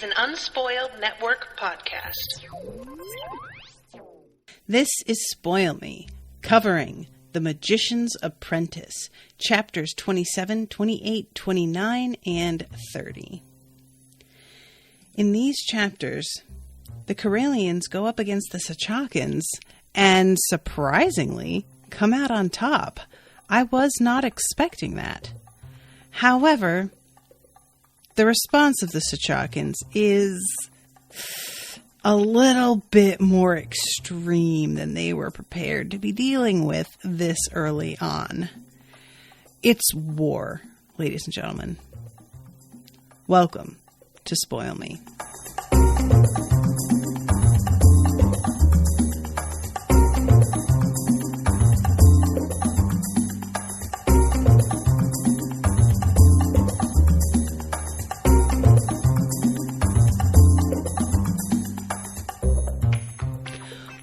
an Unspoiled Network podcast. This is Spoil Me, covering The Magician's Apprentice, chapters 27, 28, 29, and 30. In these chapters, the Corellians go up against the Sachakans and, surprisingly, come out on top. I was not expecting that. However, the response of the Sachakans is a little bit more extreme than they were prepared to be dealing with this early on. It's war, ladies and gentlemen. Welcome to Spoil Me.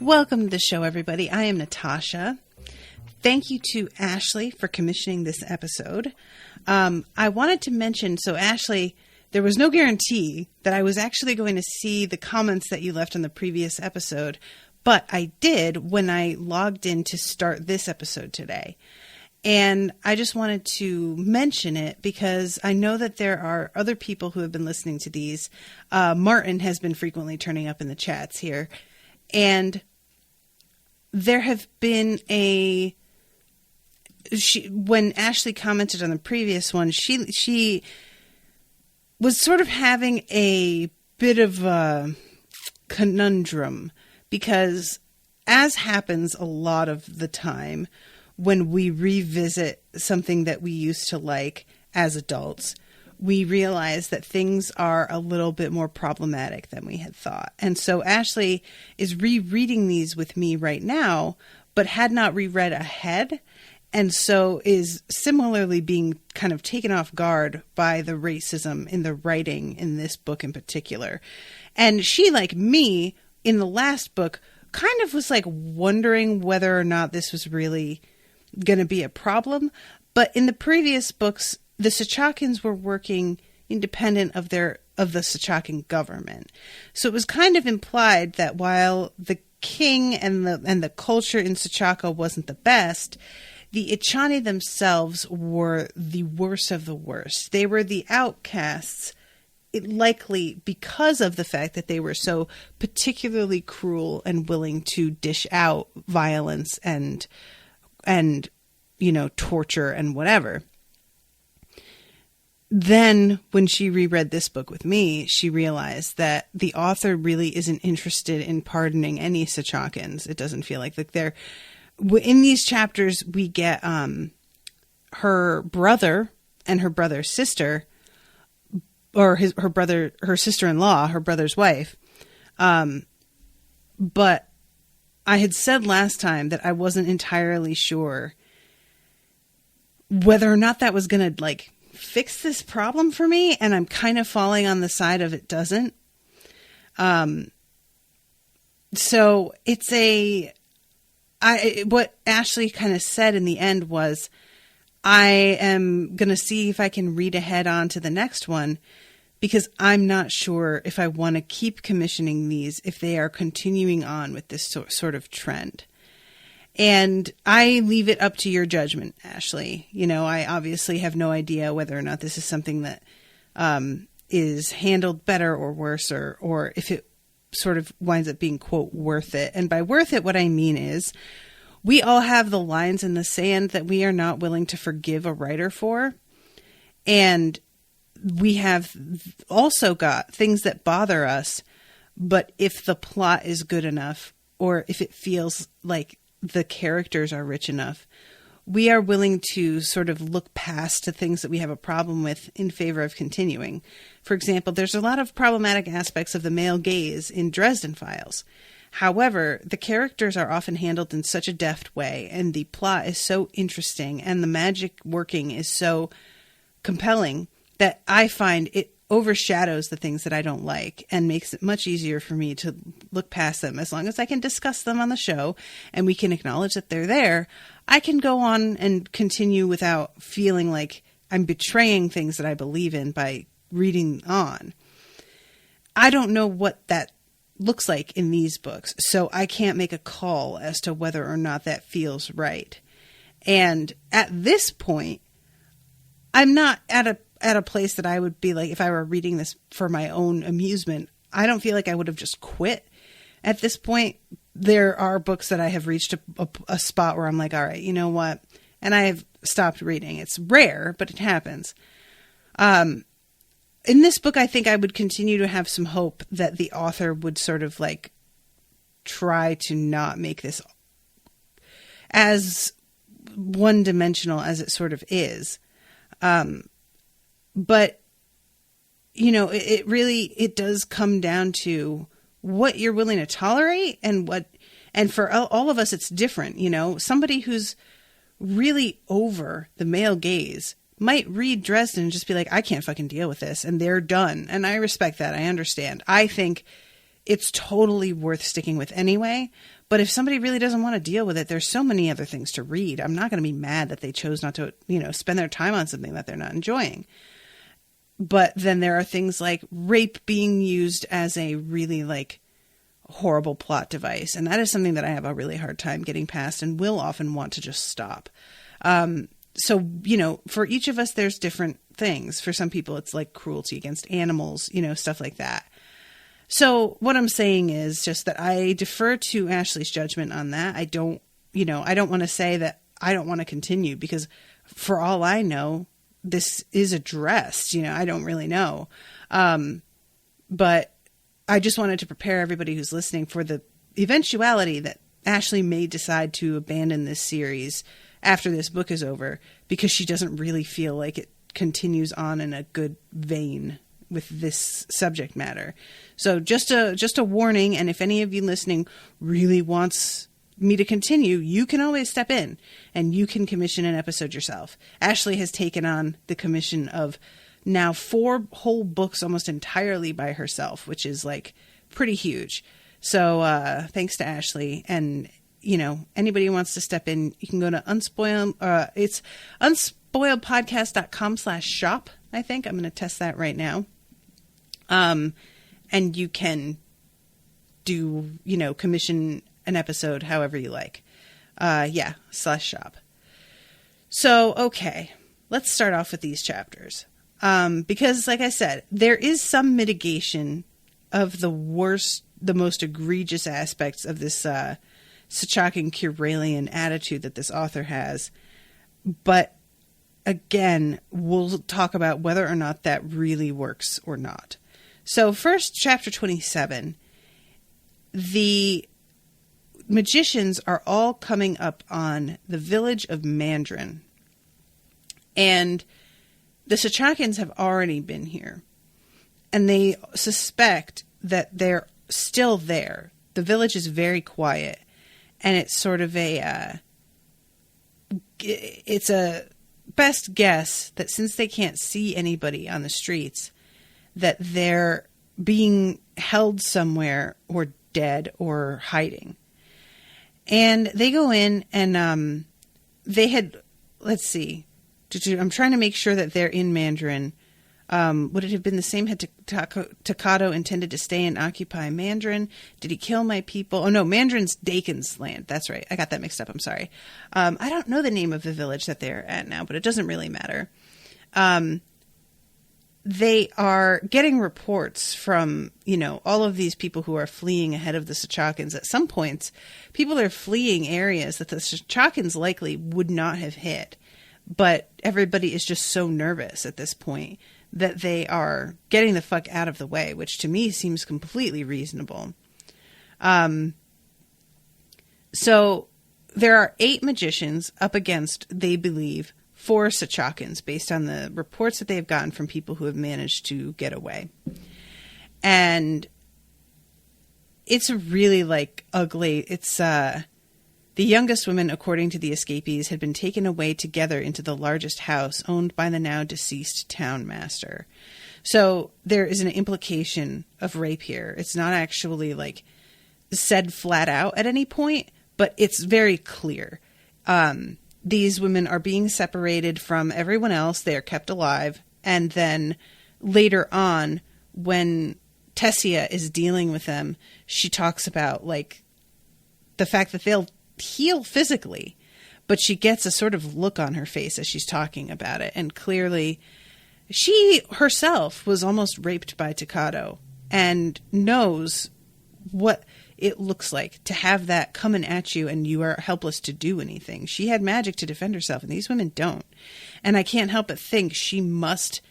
Welcome to the show, everybody. I am Natasha. Thank you to Ashleigh for commissioning this episode. I wanted to mention, so Ashleigh, there was no guarantee that I was actually going to see the comments that you left on the previous episode, but I did when I logged in to start this episode today. And I just wanted to mention it because I know that there are other people who have been listening to these. Martin has been frequently turning up in the chats here. And there have been when Ashleigh commented on the previous one, she was sort of having a bit of a conundrum because, as happens a lot of the time when we revisit something that we used to like as adults, we realize that things are a little bit more problematic than we had thought. And so Ashleigh is rereading these with me right now, but had not reread ahead. And so is similarly being kind of taken off guard by the racism in the writing in this book in particular. And she, like me, in the last book, kind of was like wondering whether or not this was really going to be a problem. But in the previous books, the Sachakans were working independent of the Sachakan government. So it was kind of implied that while the king and the culture in Sachaka wasn't the best, the Ichani themselves were the worst of the worst. They were the outcasts, likely because of the fact that they were so particularly cruel and willing to dish out violence and torture and whatever. Then, when she reread this book with me, she realized that the author really isn't interested in pardoning any Sachakans. It doesn't feel like they're... In these chapters, we get her brother and her brother's sister, or her sister-in-law, her brother's wife. But I had said last time that I wasn't entirely sure whether or not that was going to, fix this problem for me, and I'm kind of falling on the side of it doesn't. So it's what Ashleigh kind of said in the end was, I am going to see if I can read ahead on to the next one, because I'm not sure if I want to keep commissioning these if they are continuing on with this sort of trend. And I leave it up to your judgment, Ashleigh. I obviously have no idea whether or not this is something that is handled better or worse, or if it sort of winds up being, quote, worth it. And by worth it, what I mean is we all have the lines in the sand that we are not willing to forgive a writer for. And we have also got things that bother us, but if the plot is good enough, or if it feels like the characters are rich enough, we are willing to sort of look past the things that we have a problem with in favor of continuing. For example, there's a lot of problematic aspects of the male gaze in Dresden Files. However, the characters are often handled in such a deft way, and the plot is so interesting, and the magic working is so compelling that I find it overshadows the things that I don't like and makes it much easier for me to look past them. As long as I can discuss them on the show and we can acknowledge that they're there, I can go on and continue without feeling like I'm betraying things that I believe in by reading on. I don't know what that looks like in these books, so I can't make a call as to whether or not that feels right. And at this point, I'm not at a place that I would be like, if I were reading this for my own amusement, I don't feel like I would have just quit. At this point, there are books that I have reached a spot where I'm like, all right, you know what? And I have stopped reading. It's rare, but it happens. In this book, I think I would continue to have some hope that the author would sort of like try to not make this as one-dimensional as it sort of is. But, you know, it does come down to what you're willing to tolerate and for all of us, it's different. You know, somebody who's really over the male gaze might read Dresden and just be like, I can't fucking deal with this. And they're done. And I respect that. I understand. I think it's totally worth sticking with anyway. But if somebody really doesn't want to deal with it, there's so many other things to read. I'm not going to be mad that they chose not to, you know, spend their time on something that they're not enjoying. But then there are things like rape being used as a really like horrible plot device. And that is something that I have a really hard time getting past and will often want to just stop. So, you know, for each of us, there's different things. For some people, it's like cruelty against animals, you know, stuff like that. So what I'm saying is just that I defer to Ashleigh's judgment on that. I don't want to say that I don't want to continue because for all I know, this is addressed, you know, I don't really know. But I just wanted to prepare everybody who's listening for the eventuality that Ashleigh may decide to abandon this series after this book is over because she doesn't really feel like it continues on in a good vein with this subject matter. So just a warning. And if any of you listening really wants me to continue, you can always step in and you can commission an episode yourself. Ashleigh has taken on the commission of now 4 whole books almost entirely by herself, which is like pretty huge. So thanks to Ashleigh. And you know, anybody who wants to step in, you can go to it's unspoiledpodcast.com/shop. I think I'm going to test that right now. And you can do, you know, commission an episode however you like. /shop. So, okay, let's start off with these chapters. Because like I said, there is some mitigation of the most egregious aspects of this, Sachakin Curalian attitude that this author has. But again, we'll talk about whether or not that really works or not. So first, chapter 27, the magicians are all coming up on the village of Mandarin. And the Sachakins have already been here. And they suspect that they're still there. The village is very quiet. And it's sort of it's a best guess that since they can't see anybody on the streets, that they're being held somewhere or dead or hiding. And they go in and they had, let's see, I'm trying to make sure that they're in Mandarin. Would it have been the same had Takado intended to stay and occupy Mandarin? Did he kill my people? Oh, no, Mandarin's Dakin's land. That's right. I got that mixed up. I'm sorry. I don't know the name of the village that they're at now, but it doesn't really matter. They are getting reports from, you know, all of these people who are fleeing ahead of the Sachakins. At some points, people are fleeing areas that the Sachakins likely would not have hit. But everybody is just so nervous at this point that they are getting the fuck out of the way, which to me seems completely reasonable. So there are 8 magicians up against, they believe, 4 Sachakins, based on the reports that they've gotten from people who have managed to get away. And it's really like ugly. It's the youngest women, according to the escapees, had been taken away together into the largest house owned by the now deceased town master. So there is an implication of rape here. It's not actually like said flat out at any point, but it's very clear. These women are being separated from everyone else. They are kept alive. And then later on, when Tessia is dealing with them, she talks about like the fact that they'll heal physically, but she gets a sort of look on her face as she's talking about it. And clearly she herself was almost raped by Takado and knows what it looks like to have that coming at you and you are helpless to do anything. She had magic to defend herself, and these women don't. And I can't help but think she must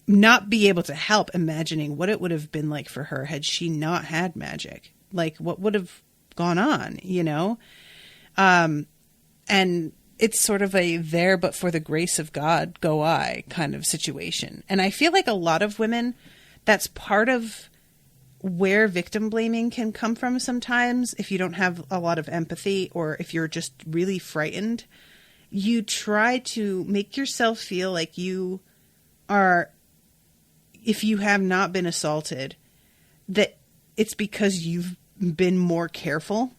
not be able to help imagining what it would have been like for her had she not had magic. Like, what would have gone on, you know? And it's sort of a there but for the grace of God go I kind of situation. And I feel like a lot of women, that's part of where victim blaming can come from sometimes. If you don't have a lot of empathy, or if you're just really frightened, you try to make yourself feel like you are, if you have not been assaulted, that it's because you've been more careful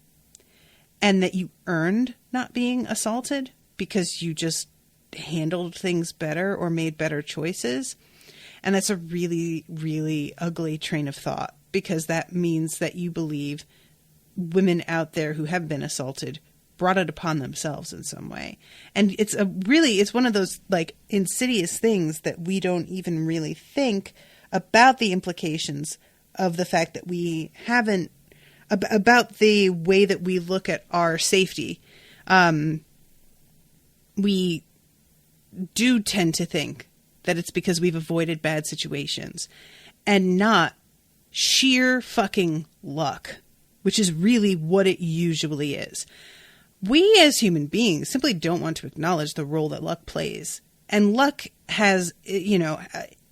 and that you earned not being assaulted because you just handled things better or made better choices. And that's a really, really ugly train of thought, because that means that you believe women out there who have been assaulted brought it upon themselves in some way. And it's one of those like insidious things that we don't even really think about, the implications of the fact that we haven't, about the way that we look at our safety. We do tend to think that it's because we've avoided bad situations and not sheer fucking luck, which is really what it usually is. We as human beings simply don't want to acknowledge the role that luck plays. And luck has, you know,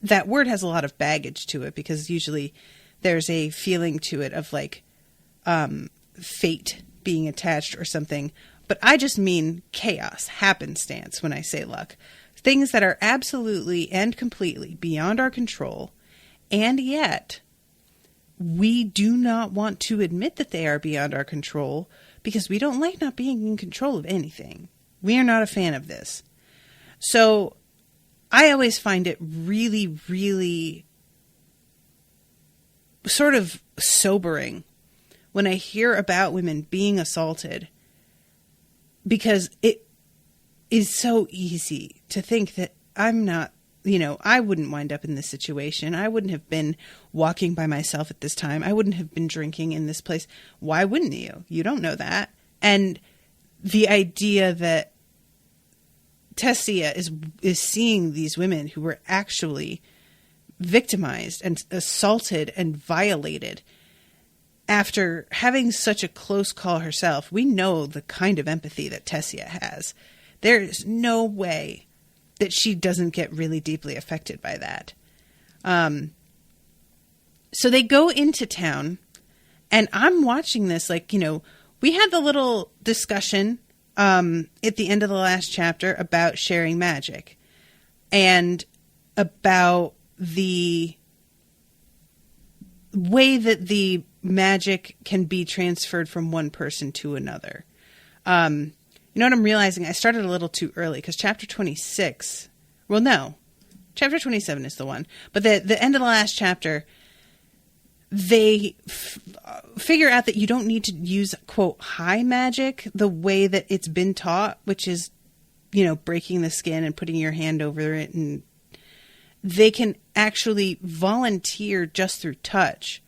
that word has a lot of baggage to it, because usually there's a feeling to it of like fate being attached or something. But I just mean chaos, happenstance when I say luck. Things that are absolutely and completely beyond our control, and yet we do not want to admit that they are beyond our control because we don't like not being in control of anything. We are not a fan of this. So I always find it really, really sort of sobering when I hear about women being assaulted, because it is so easy to think that I'm not, you know, I wouldn't wind up in this situation. I wouldn't have been walking by myself at this time. I wouldn't have been drinking in this place. Why wouldn't you? You don't know that. And the idea that Tessia is seeing these women who were actually victimized and assaulted and violated after having such a close call herself. We know the kind of empathy that Tessia has. There is no way that she doesn't get really deeply affected by that. So they go into town, and I'm watching this like, you know, we had the little discussion at the end of the last chapter about sharing magic and about the way that the magic can be transferred from one person to another. You know what I'm realizing? I started a little too early, because chapter 26, well, no, chapter 27 is the one, but the end of the last chapter, they figure out that you don't need to use, quote, high magic the way that it's been taught, which is, you know, breaking the skin and putting your hand over it. And they can actually volunteer just through touch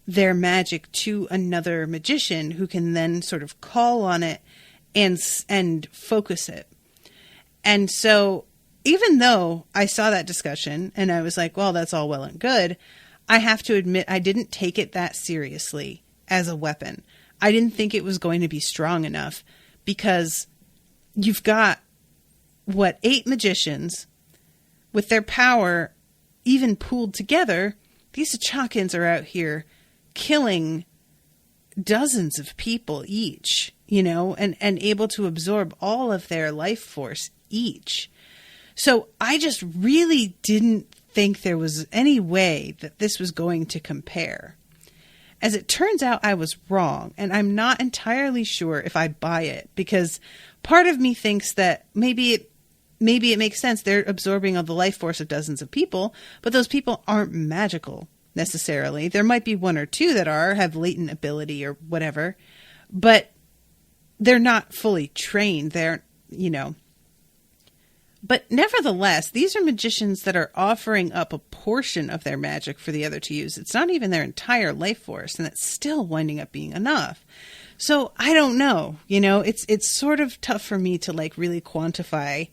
their magic to another magician who can then sort of call on it and focus it. And so even though I saw that discussion and I was like, well, that's all well and good, I have to admit I didn't take it that seriously as a weapon. I didn't think it was going to be strong enough, because you've got, 8 magicians with their power even pooled together. These Achakans are out here killing dozens of people each, you know, and able to absorb all of their life force each. So I just really didn't think there was any way that this was going to compare. As it turns out, I was wrong, and I'm not entirely sure if I buy it, because part of me thinks that maybe it makes sense. They're absorbing all the life force of dozens of people, but those people aren't magical necessarily. There might be one or two that have latent ability or whatever, but they're not fully trained. They're, But nevertheless, these are magicians that are offering up a portion of their magic for the other to use. It's not even their entire life force, and it's still winding up being enough. So I don't know, it's sort of tough for me to like really quantify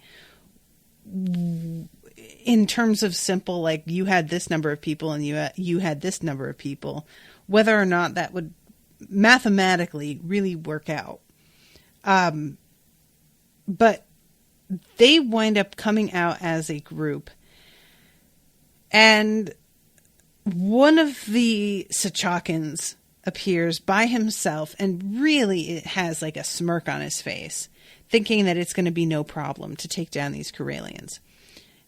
in terms of simple, like you had this number of people and you had this number of people, whether or not that would mathematically really work out. But they wind up coming out as a group, and one of the Sachakans appears by himself, and really it has like a smirk on his face, thinking that it's going to be no problem to take down these Corellians.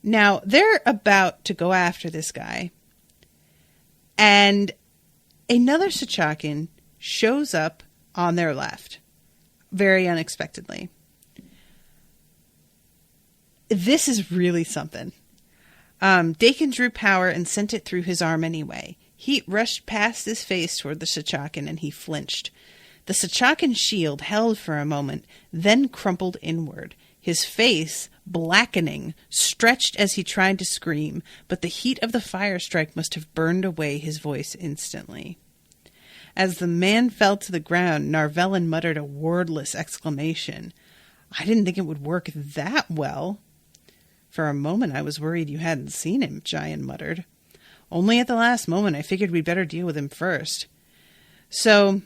Now, they're about to go after this guy, and another Sachakan shows up on their left, very unexpectedly. This is really something. Dakin drew power and sent it through his arm anyway. Heat rushed past his face toward the Sachakan, and he flinched. The Sachakan's shield held for a moment, then crumpled inward. His face, blackening, stretched as he tried to scream, but the heat of the fire strike must have burned away his voice instantly. As the man fell to the ground, Narvellan muttered a wordless exclamation. "I didn't think it would work that well." "For a moment I was worried you hadn't seen him," Giant muttered. "Only at the last moment I figured we'd better deal with him first." So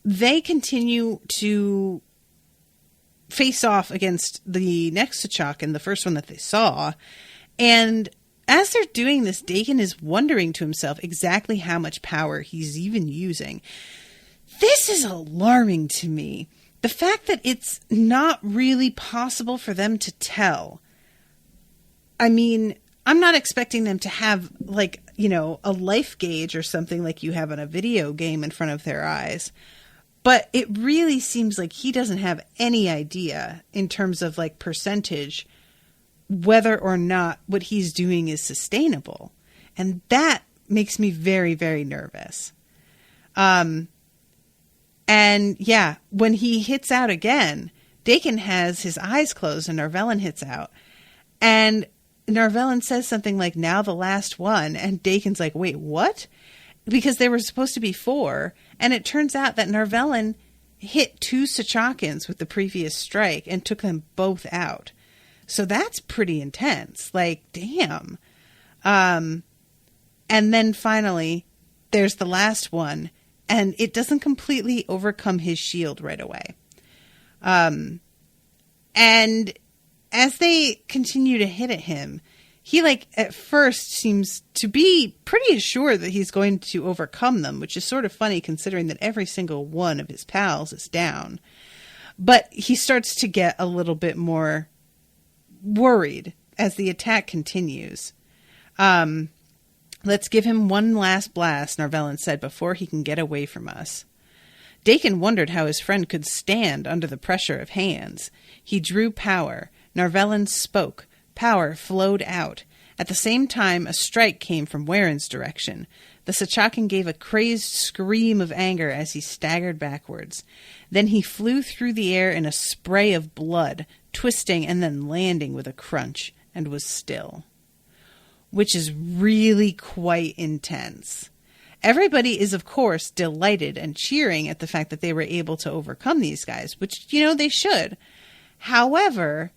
they continue to face off against the next Sachakan, the first one that they saw. And as they're doing this, Dakin is wondering to himself exactly how much power he's even using. This is alarming to me. The fact that it's not really possible for them to tell. I mean, I'm not expecting them to have, like, a life gauge or something like you have in a video game in front of their eyes. But it really seems like he doesn't have any idea in terms of, like, percentage whether or not what he's doing is sustainable. And that makes me very, very nervous. And yeah, when he hits out again, Dakin has his eyes closed and Narvellan hits out. And Narvellan says something like, "Now the last one." And Dakin's like, "Wait, what?" Because there were supposed to be 4. And it turns out that Narvellan hit 2 Sachakans with the previous strike and took them both out. So that's pretty intense. Like, damn. And then finally, there's the last one. And it doesn't completely overcome his shield right away. And as they continue to hit at him, he, like, at first seems to be pretty assured that he's going to overcome them, which is sort of funny considering that every single one of his pals is down. But he starts to get a little bit more worried as the attack continues. "Let's give him one last blast," Narvellan said, "before he can get away from us." Dakin wondered how his friend could stand under the pressure of hands. He drew power. Narvellan spoke. Power flowed out. At the same time, a strike came from Waren's direction. The Sachakan gave a crazed scream of anger as he staggered backwards. Then he flew through the air in a spray of blood, twisting and then landing with a crunch, and was still. Which is really quite intense. Everybody is, of course, delighted and cheering at the fact that they were able to overcome these guys, which, they should. However,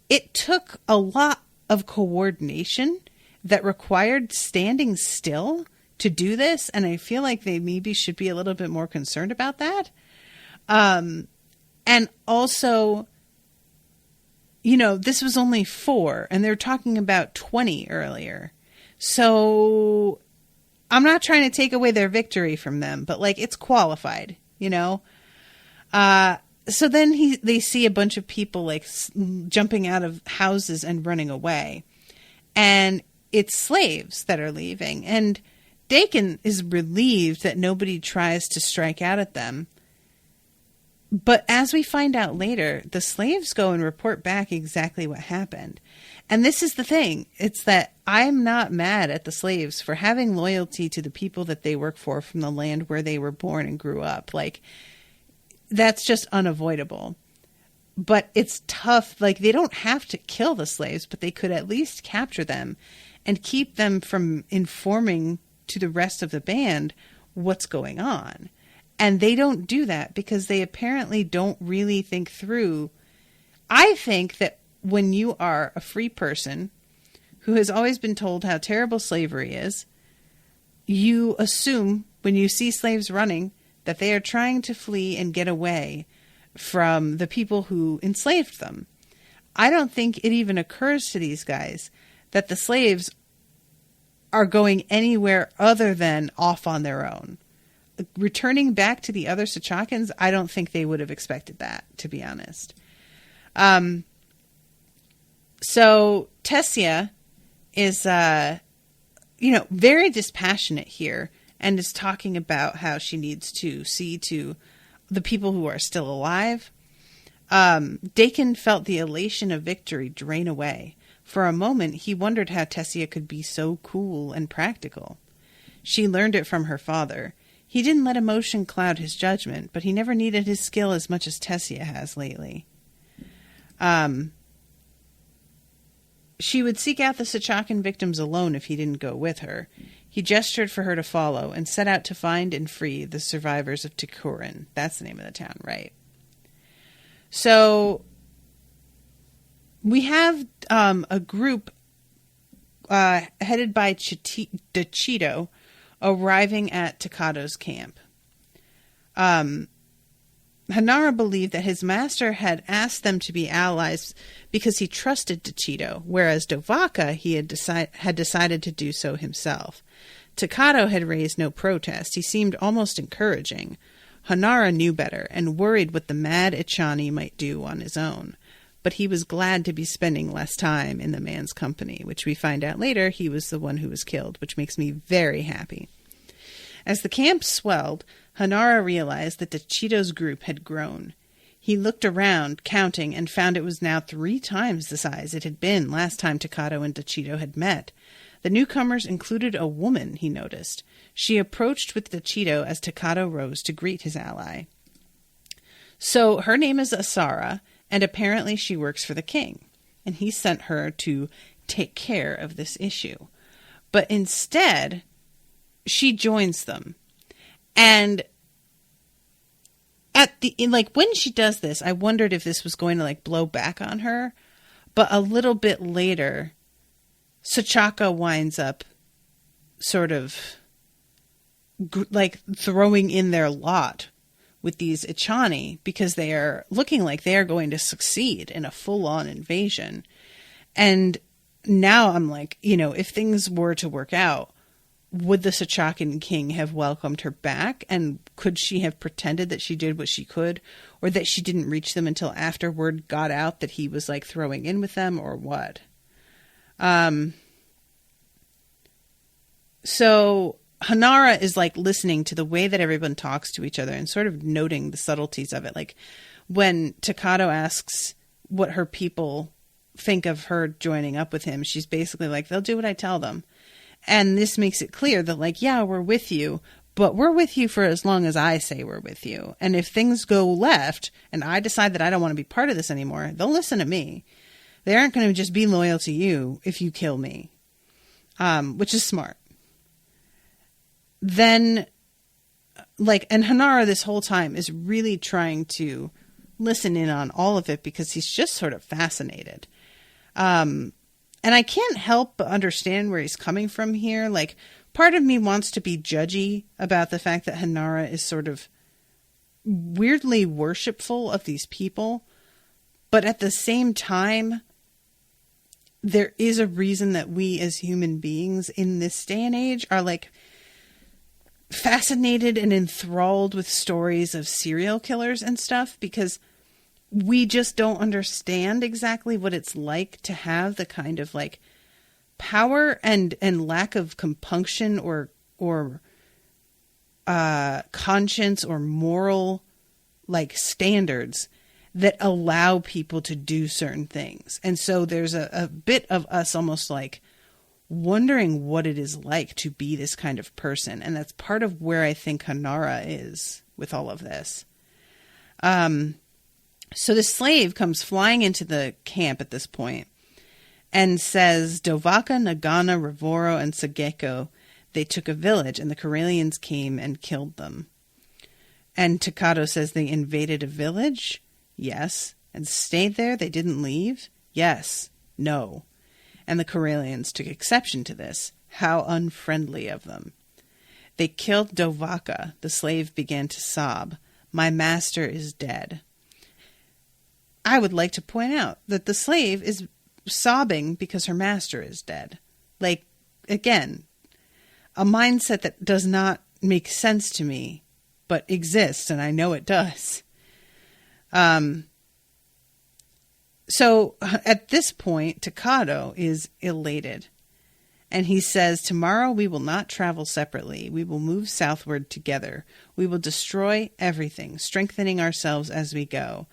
it took a lot of coordination that required standing still to do this, and I feel like they maybe should be a little bit more concerned about that. And also, this was only 4, and they're talking about 20 earlier. So I'm not trying to take away their victory from them, but, like, it's qualified, So then they see a bunch of people, like, jumping out of houses and running away. And it's slaves that are leaving. And Dakin is relieved that nobody tries to strike out at them. But as we find out later, the slaves go and report back exactly what happened. And this is the thing. It's that I'm not mad at the slaves for having loyalty to the people that they work for from the land where they were born and grew up. Like, that's just unavoidable. But it's tough. Like, they don't have to kill the slaves, but they could at least capture them and keep them from informing to the rest of the band what's going on. And they don't do that because they apparently don't really think through. I think that when you are a free person who has always been told how terrible slavery is, you assume when you see slaves running that they are trying to flee and get away from the people who enslaved them. I don't think it even occurs to these guys that the slaves are going anywhere other than off on their own. Returning back to the other Sechakans, I don't think they would have expected that, to be honest. So Tessia is, very dispassionate here and is talking about how she needs to see to the people who are still alive. Dakin felt the elation of victory drain away. For a moment, he wondered how Tessia could be so cool and practical. She learned it from her father. He didn't let emotion cloud his judgment, but he never needed his skill as much as Tessia has lately. She would seek out the Sechakan victims alone if he didn't go with her. He gestured for her to follow and set out to find and free the survivors of Tikurin. That's the name of the town, right? So we have a group headed by Cheeto arriving at Takado's camp. Hanara believed that his master had asked them to be allies because he trusted Cheeto, whereas Dovaka he had decided to do so himself. Takado had raised no protest. He seemed almost encouraging. Hanara knew better and worried what the mad Ichani might do on his own. But he was glad to be spending less time in the man's company, which we find out later he was the one who was killed, which makes me very happy. As the camp swelled, Hanara realized that Cheeto's group had grown. He looked around, counting, and found it was now 3 times the size it had been last time Takado and Cheeto had met. The newcomers included a woman, he noticed. She approached with Cheeto as Takado rose to greet his ally. So her name is Asara, and apparently she works for the king, and he sent her to take care of this issue. But instead, she joins them. And when she does this, I wondered if this was going to blow back on her. But a little bit later, Sechaka winds up sort of throwing in their lot with these Ichani because they are looking like they are going to succeed in a full-on invasion. And now I'm like, if things were to work out, would the Sechakan king have welcomed her back? And could she have pretended that she did what she could, or that she didn't reach them until after word got out that he was throwing in with them, or what? So Hanara is listening to the way that everyone talks to each other and sort of noting the subtleties of it. When Takado asks what her people think of her joining up with him, she's basically they'll do what I tell them. And this makes it clear that yeah, we're with you, but we're with you for as long as I say we're with you. And if things go left and I decide that I don't want to be part of this anymore, they'll listen to me. They aren't going to just be loyal to you if you kill me, which is smart. Then, and Hanara this whole time is really trying to listen in on all of it because he's just sort of fascinated. And I can't help but understand where he's coming from here. Part of me wants to be judgy about the fact that Hanara is sort of weirdly worshipful of these people. But at the same time, there is a reason that we as human beings in this day and age are fascinated and enthralled with stories of serial killers and stuff, because we just don't understand exactly what it's like to have the kind of power and lack of compunction or conscience or moral standards that allow people to do certain things. And so there's a bit of us almost wondering what it is like to be this kind of person. And that's part of where I think Hanara is with all of this. So the slave comes flying into the camp at this point and says, Dovaka, Nagana, Rivoro, and Sageko, they took a village, and the Karelians came and killed them. And Takado says, they invaded a village? Yes. And stayed there? They didn't leave? Yes. No. And the Karelians took exception to this. How unfriendly of them. They killed Dovaka. The slave began to sob. My master is dead. I would like to point out that the slave is sobbing because her master is dead. Like, again, a mindset that does not make sense to me, but exists, and I know it does. So at this point, Takado is elated. And he says, tomorrow we will not travel separately. We will move southward together. We will destroy everything, strengthening ourselves as we go.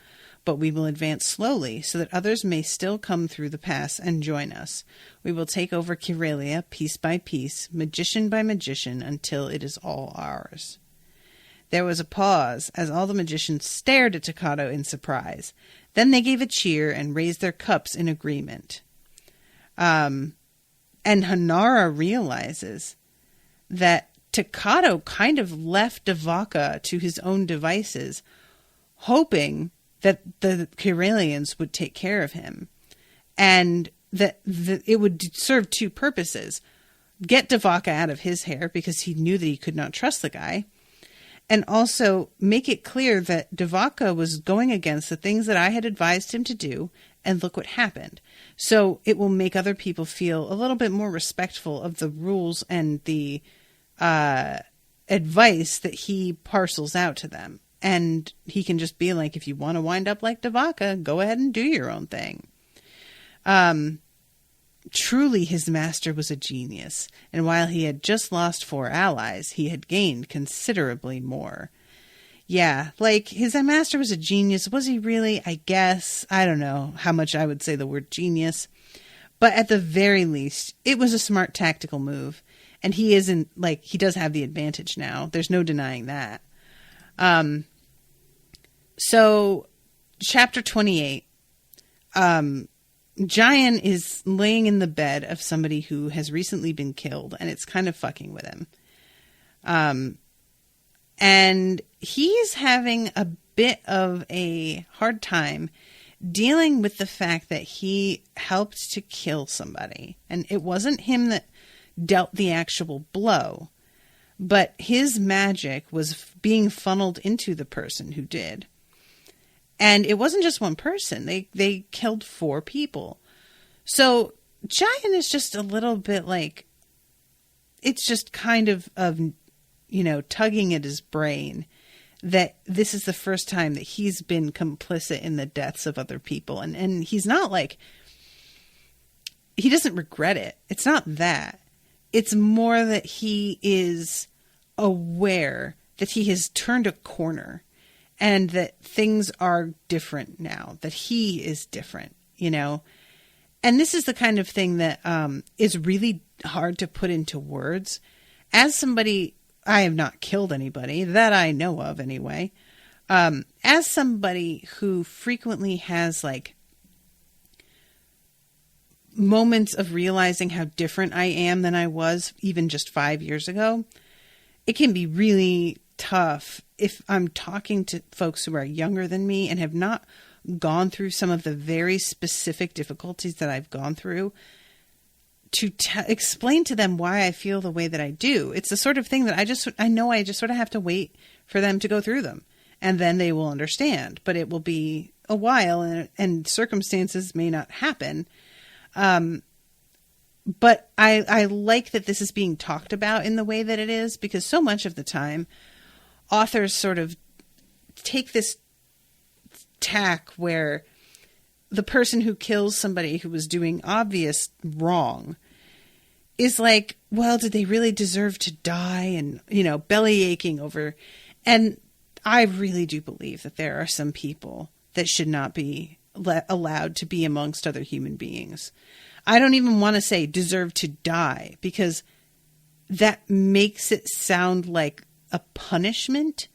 But we will advance slowly so that others may still come through the pass and join us. We will take over Kirelia piece by piece, magician by magician, until it is all ours. There was a pause as all the magicians stared at Takado in surprise. Then they gave a cheer and raised their cups in agreement. And Hanara realizes that Takado kind of left Dovaka to his own devices, hoping that the Karelians would take care of him, and that it would serve two purposes. Get Dovaka out of his hair, because he knew that he could not trust the guy, and also make it clear that Dovaka was going against the things that I had advised him to do, and look what happened. So it will make other people feel a little bit more respectful of the rules and the advice that he parcels out to them. And he can just be like, if you want to wind up like Dovaka, go ahead and do your own thing. Truly, his master was a genius. And while he had just lost 4 allies, he had gained considerably more. Yeah, like, his master was a genius. Was he really? I guess. I don't know how much I would say the word genius. But at the very least, it was a smart tactical move. And he isn't, like, he does have the advantage now. There's no denying that. So, chapter 28, Giant is laying in the bed of somebody who has recently been killed, and it's kind of fucking with him. And he's having a bit of a hard time dealing with the fact that he helped to kill somebody. And it wasn't him that dealt the actual blow, but his magic was being funneled into the person who did. And it wasn't just one person. They killed 4 people. So Giant is just a little bit like, it's just kind of tugging at his brain that this is the first time that he's been complicit in the deaths of other people. And he's not like, he doesn't regret it. It's not that. It's more that he is aware that he has turned a corner. And that things are different now, that he is different, And this is the kind of thing that is really hard to put into words. As somebody, I have not killed anybody, that I know of anyway. As somebody who frequently has, like, moments of realizing how different I am than I was even just 5 years ago, it can be really tough if I'm talking to folks who are younger than me and have not gone through some of the very specific difficulties that I've gone through, to explain to them why I feel the way that I do. It's the sort of thing that I just sort of have to wait for them to go through them, and then they will understand, but it will be a while, and circumstances may not happen. But I like that this is being talked about in the way that it is, because so much of the time authors sort of take this tack where the person who kills somebody who was doing obvious wrong is like, well, did they really deserve to die? And, belly aching over. And I really do believe that there are some people that should not be allowed to be amongst other human beings. I don't even want to say deserve to die, because that makes it sound like a punishment.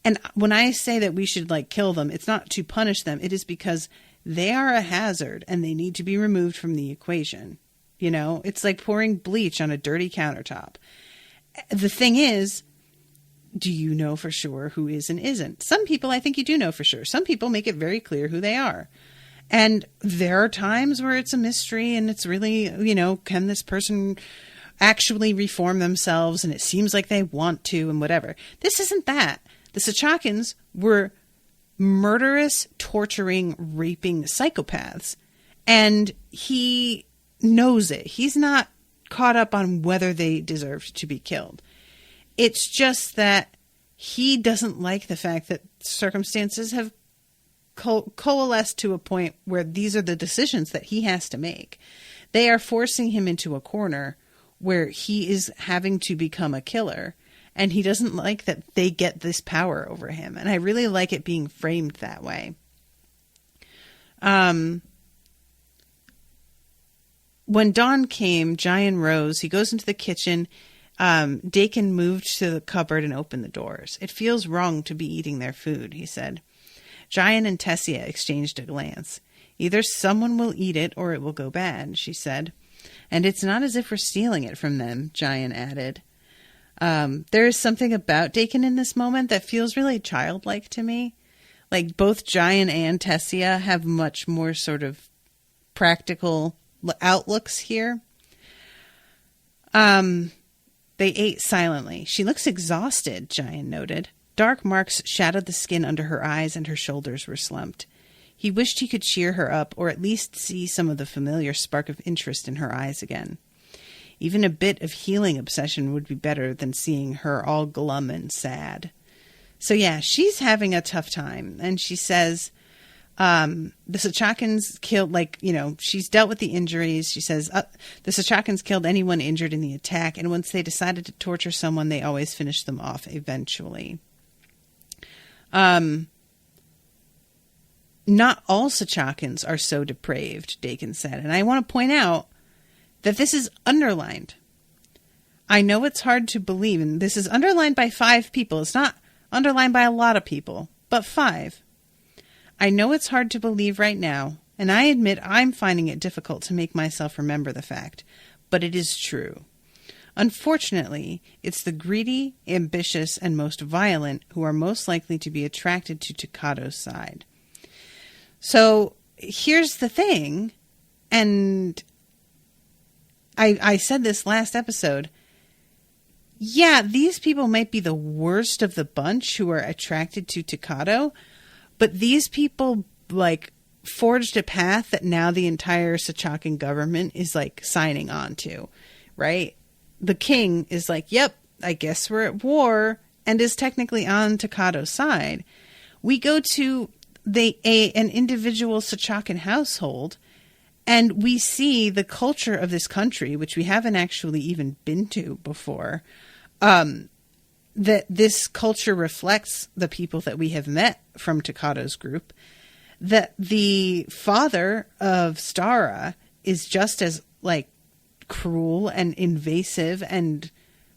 And when I say that we should like kill them, it's not to punish them. It is because they are a hazard and they need to be removed from the equation. You know, it's like pouring bleach on a dirty countertop. The thing is, do you know for sure who is and isn't? Some people, I think you do know for sure. Some people make it very clear who they are. And there are times where it's a mystery and it's really, you know, can this person actually reform themselves? And it seems like they want to and whatever. This isn't that. The Sachakans were murderous, torturing, raping psychopaths. And he knows it. He's not caught up on whether they deserved to be killed. It's just that he doesn't like the fact that circumstances have coalesced to a point where these are the decisions that he has to make. They are forcing him into a corner where he is having to become a killer, and he doesn't like that they get this power over him. And I really like it being framed that way. When dawn came, Jayan rose. He goes into the kitchen. Dakin moved to the cupboard and opened the doors. It feels wrong to be eating their food, he said. Jayan and Tessia exchanged a glance. Either someone will eat it or it will go bad, she said. And it's not as if we're stealing it from them, Jayan added. There is something about Dakin in this moment that feels really childlike to me. Like both Jayan and Tessia have much more sort of practical outlooks here. They ate silently. She looks exhausted, Jayan noted. Dark marks shadowed the skin under her eyes and her shoulders were slumped. He wished he could cheer her up or at least see some of the familiar spark of interest in her eyes again. Even a bit of healing obsession would be better than seeing her all glum and sad. So yeah, she's having a tough time. And she says, the Sachakans killed, she's dealt with the injuries. She says, the Sachakans killed anyone injured in the attack. And once they decided to torture someone, they always finished them off eventually. Not all Sachakans are so depraved, Dakin said. And I want to point out that this is underlined. I know it's hard to believe, and this is underlined by 5 people. It's not underlined by a lot of people, but 5. I know it's hard to believe right now, and I admit I'm finding it difficult to make myself remember the fact, but it is true. Unfortunately, it's the greedy, ambitious, and most violent who are most likely to be attracted to Takado's side. So here's the thing, and I said this last episode. Yeah, these people might be the worst of the bunch who are attracted to Takado, but these people, forged a path that now the entire Sachakan government is, signing on to, right? The king is yep, I guess we're at war, and is technically on Takado's side. We go to an individual Sachakan household, and we see the culture of this country, which we haven't actually even been to before, that this culture reflects the people that we have met from Takado's group, that the father of Stara is just as, cruel and invasive and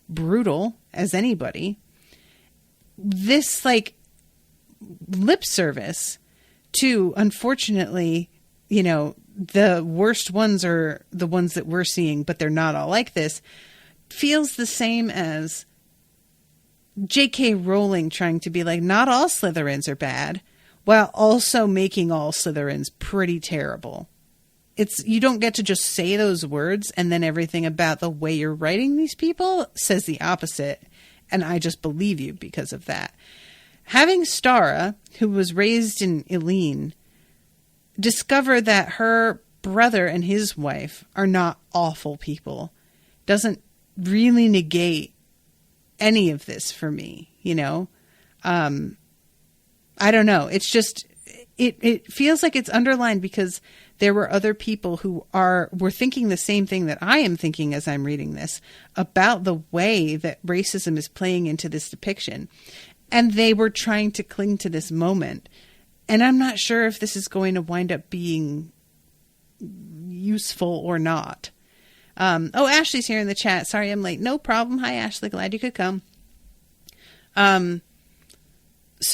brutal as anybody. This, lip service to, unfortunately, the worst ones are the ones that we're seeing, but they're not all like this, feels the same as J.K. Rowling trying to be not all Slytherins are bad, while also making all Slytherins pretty terrible. You don't get to just say those words and then everything about the way you're writing these people says the opposite, and I just believe you because of that. Having Stara, who was raised in Eileen, discover that her brother and his wife are not awful people doesn't really negate any of this for me, I don't know. It's just, it feels like it's underlined because there were other people who were thinking the same thing that I am thinking as I'm reading this about the way that racism is playing into this depiction. And they were trying to cling to this moment. And I'm not sure if this is going to wind up being, useful or not. Ashley's here in the chat. Sorry I'm late. No problem. Hi, Ashleigh. Glad you could come.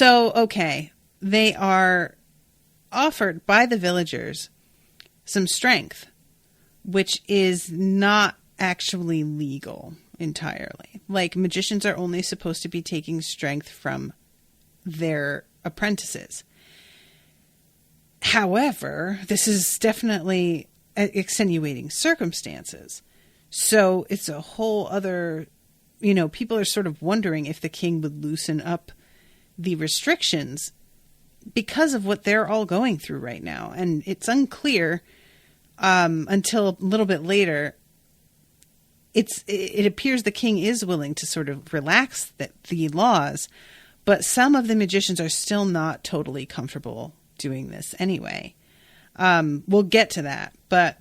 Okay. They are offered by the villagers some strength, which is not actually legal entirely. Like, magicians are only supposed to be taking strength from their apprentices. However, this is definitely extenuating circumstances. So it's a whole other, people are sort of wondering if the king would loosen up the restrictions because of what they're all going through right now. And it's unclear until a little bit later. It appears the king is willing to sort of relax the laws, but some of the magicians are still not totally comfortable doing this anyway. We'll get to that, but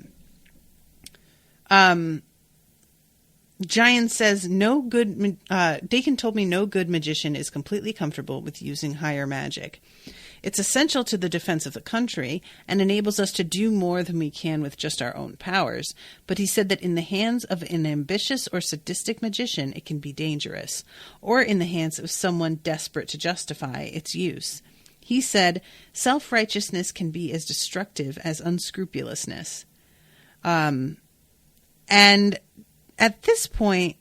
Giant says Dakin told me no good magician is completely comfortable with using higher magic. It's essential to the defense of the country and enables us to do more than we can with just our own powers. But he said that in the hands of an ambitious or sadistic magician, it can be dangerous, or in the hands of someone desperate to justify its use. He said, self-righteousness can be as destructive as unscrupulousness. And at this point,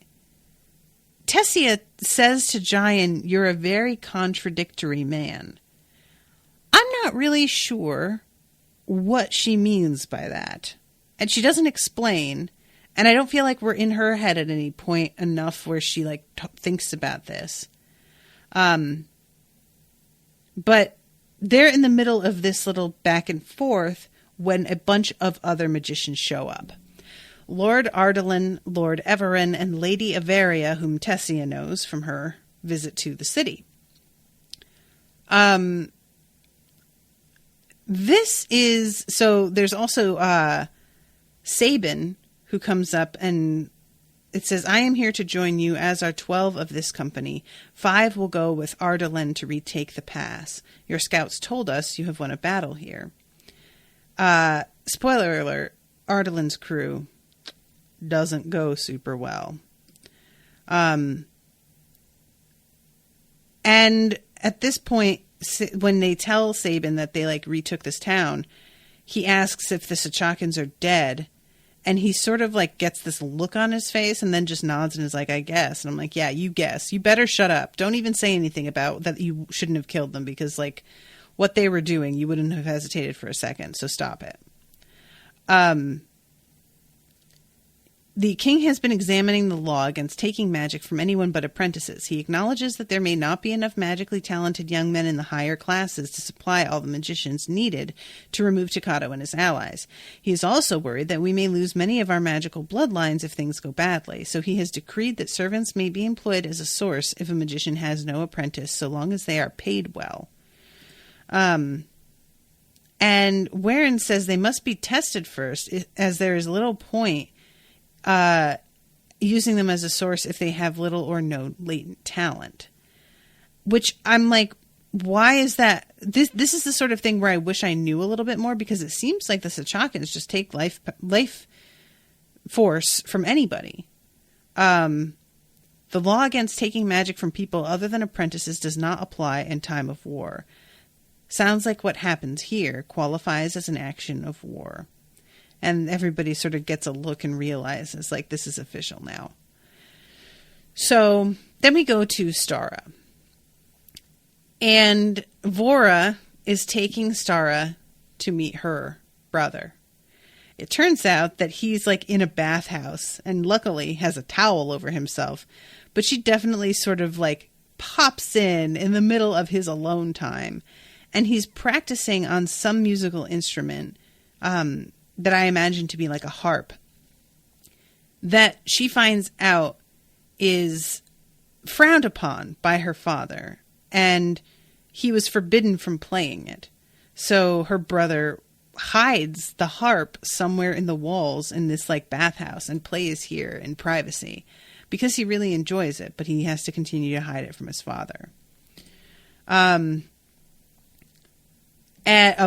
Tessia says to Giant, "You're a very contradictory man." I'm not really sure what she means by that. And she doesn't explain. And I don't feel like we're in her head at any point enough where she thinks about this. But they're in the middle of this little back and forth when a bunch of other magicians show up. Lord Ardalan, Lord Everin, and Lady Averia, whom Tessia knows from her visit to the city. There's also Sabin, who comes up, and it says, "I am here to join you, as are 12 of this company. 5 will go with Ardalan to retake the pass. Your scouts told us you have won a battle here." Spoiler alert, Ardalan's crew doesn't go super well. And at this point, when they tell Sabin that they retook this town, he asks if the Sachakans are dead, and he sort of gets this look on his face and then just nods and is like, "I guess." And I'm like, "Yeah, you guess. You better shut up. Don't even say anything about that you shouldn't have killed them, because what they were doing, you wouldn't have hesitated for a second. So stop it." The king has been examining the law against taking magic from anyone but apprentices. He acknowledges that there may not be enough magically talented young men in the higher classes to supply all the magicians needed to remove Takado and his allies. He is also worried that we may lose many of our magical bloodlines if things go badly, so he has decreed that servants may be employed as a source if a magician has no apprentice, so long as they are paid well. And Warren says they must be tested first, as there is little point using them as a source if they have little or no latent talent. Which I'm like, why is that? This is the sort of thing where I wish I knew a little bit more, because it seems like the Sachakans just take life force from anybody. The law against taking magic from people other than apprentices does not apply in time of war. Sounds like what happens here qualifies as an action of war. And everybody sort of gets a look and realizes, this is official now. So then we go to Stara. And Vora is taking Stara to meet her brother. It turns out that he's in a bathhouse and luckily has a towel over himself. But she definitely sort of pops in the middle of his alone time. And he's practicing on some musical instrument that I imagine to be a harp, that she finds out is frowned upon by her father, and he was forbidden from playing it. So her brother hides the harp somewhere in the walls in this bathhouse and plays here in privacy because he really enjoys it, but he has to continue to hide it from his father. A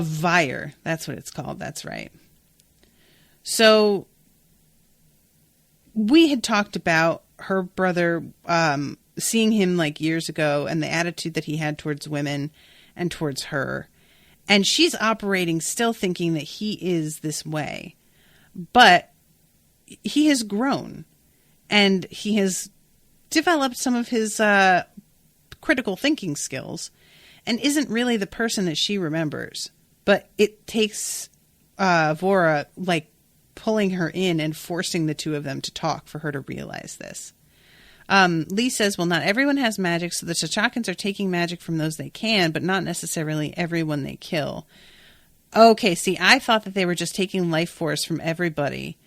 vire, that's what it's called. That's right. So we had talked about her brother seeing him like years ago and the attitude that he had towards women and towards her. And she's operating still thinking that he is this way. But he has grown and he has developed some of his critical thinking skills and isn't really the person that she remembers. But it takes Vora like pulling her in and forcing the two of them to talk for her to realize this. Lee says, well, not everyone has magic, so the T'Chakans are taking magic from those they can, but not necessarily everyone they kill. Okay, see, I thought that they were just taking life force from everybody,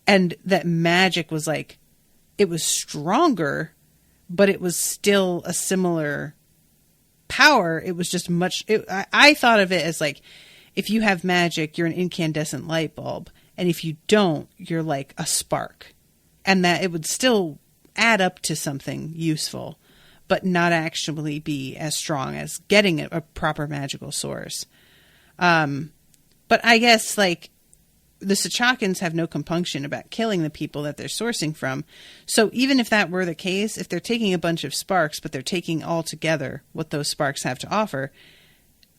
and that magic was like, it was stronger, but it was still a similar power. It was just I thought of it as like, if you have magic, you're an incandescent light bulb, and if you don't, you're like a spark, and that it would still add up to something useful, but not actually be as strong as getting a proper magical source. But I guess like the T'Chakans have no compunction about killing the people that they're sourcing from. So even if that were the case, if they're taking a bunch of sparks, but they're taking all together what those sparks have to offer,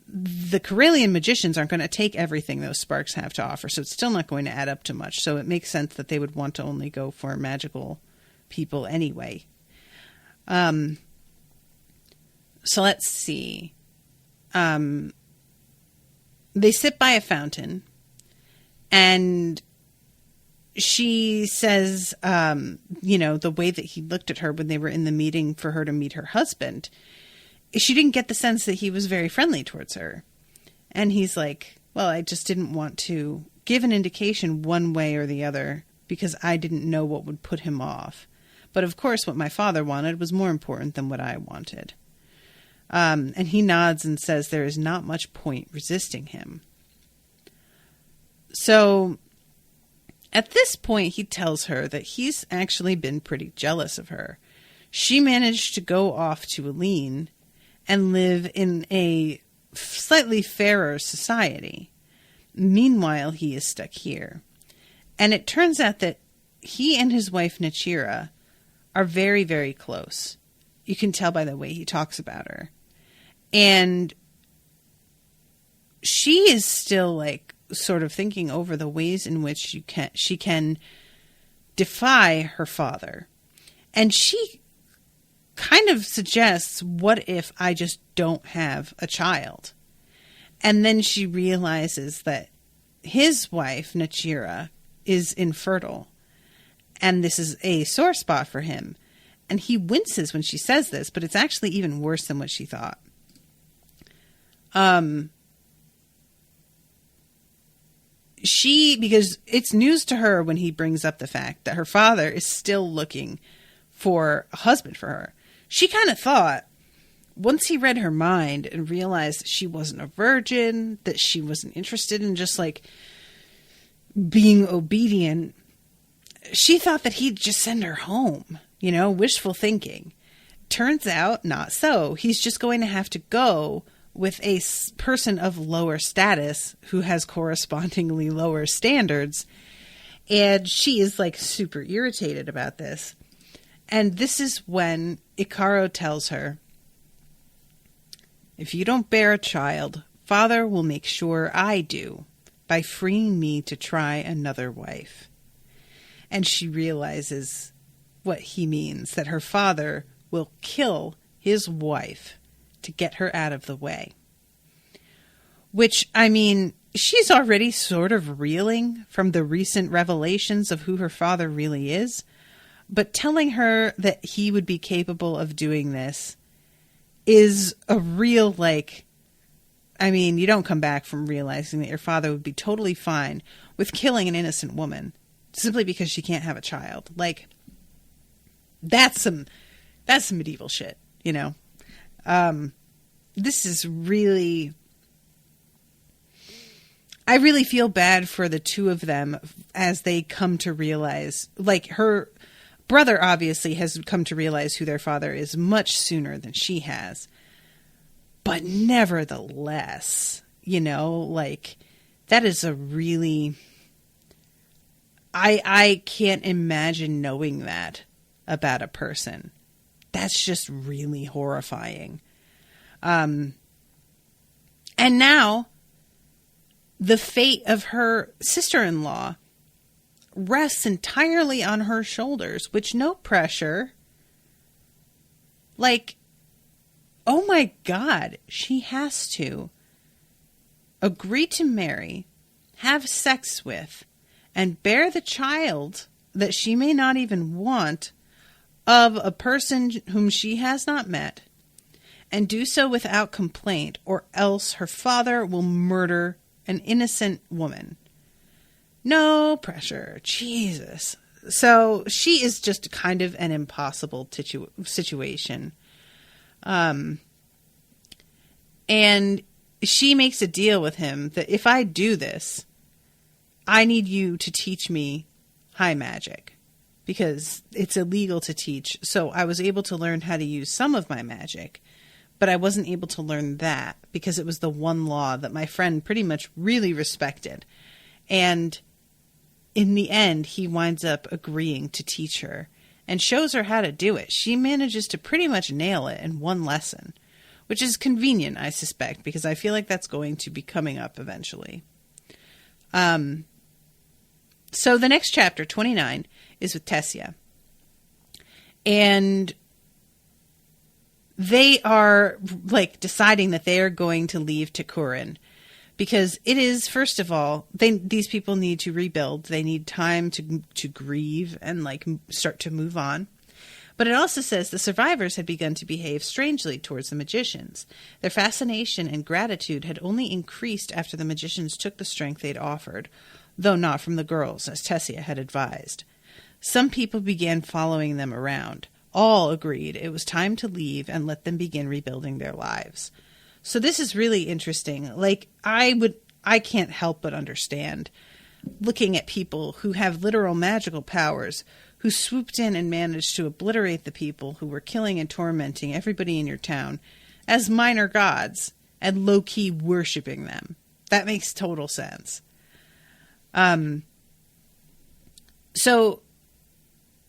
the Corellian magicians aren't going to take everything those sparks have to offer. So it's still not going to add up to much. So it makes sense that they would want to only go for magical people anyway. So let's see. They sit by a fountain, and she says, the way that he looked at her when they were in the meeting for her to meet her husband, she didn't get the sense that he was very friendly towards her. And he's like, well, I just didn't want to give an indication one way or the other because I didn't know what would put him off. But of course, what my father wanted was more important than what I wanted. And he nods and says there is not much point resisting him. So at this point, he tells her that he's actually been pretty jealous of her. She managed to go off to Aline and live in a slightly fairer society. Meanwhile, he is stuck here. And it turns out that he and his wife, Nachira, are very, very close. You can tell by the way he talks about her. And she is still like sort of thinking over the ways in which she can defy her father. And she kind of suggests, what if I just don't have a child? And then she realizes that his wife, Nachira, is infertile. And this is a sore spot for him. And he winces when she says this, but it's actually even worse than what she thought. Because it's news to her when he brings up the fact that her father is still looking for a husband for her. She kind of thought, once he read her mind and realized she wasn't a virgin, that she wasn't interested in just like being obedient, she thought that he'd just send her home, wishful thinking. Turns out not so. He's just going to have to go with a person of lower status who has correspondingly lower standards. And she is like super irritated about this. And this is when Ikaro tells her, if you don't bear a child, father will make sure I do by freeing me to try another wife. And she realizes what he means, that her father will kill his wife to get her out of the way. Which, I mean, she's already sort of reeling from the recent revelations of who her father really is. But telling her that he would be capable of doing this is a real, you don't come back from realizing that your father would be totally fine with killing an innocent woman simply because she can't have a child. That's some medieval shit, This is really... I really feel bad for the two of them as they come to realize, her brother obviously has come to realize who their father is much sooner than she has. But nevertheless, that is a really I can't imagine knowing that about a person. That's just really horrifying. And now the fate of her sister-in-law rests entirely on her shoulders, which no pressure. Like, oh my God, she has to agree to marry, have sex with, and bear the child that she may not even want of a person whom she has not met, and do so without complaint, or else her father will murder an innocent woman. No pressure. Jesus. So she is just kind of an impossible situation. And she makes a deal with him that if I do this, I need you to teach me high magic, because it's illegal to teach. So I was able to learn how to use some of my magic, but I wasn't able to learn that because it was the one law that my friend pretty much really respected. And in the end, he winds up agreeing to teach her and shows her how to do it. She manages to pretty much nail it in one lesson, which is convenient, I suspect, because I feel like that's going to be coming up eventually. So the next chapter, 29, is with Tessia. And they are like deciding that they are going to leave Takurin, because it is, first of all, these people need to rebuild. They need time to grieve and like start to move on. But it also says the survivors had begun to behave strangely towards the magicians. Their fascination and gratitude had only increased after the magicians took the strength they'd offered, though not from the girls, as Tessia had advised. Some people began following them around. All agreed it was time to leave and let them begin rebuilding their lives. So this is really interesting. Like, I can't help but understand looking at people who have literal magical powers, who swooped in and managed to obliterate the people who were killing and tormenting everybody in your town as minor gods and low-key worshipping them. That makes total sense. So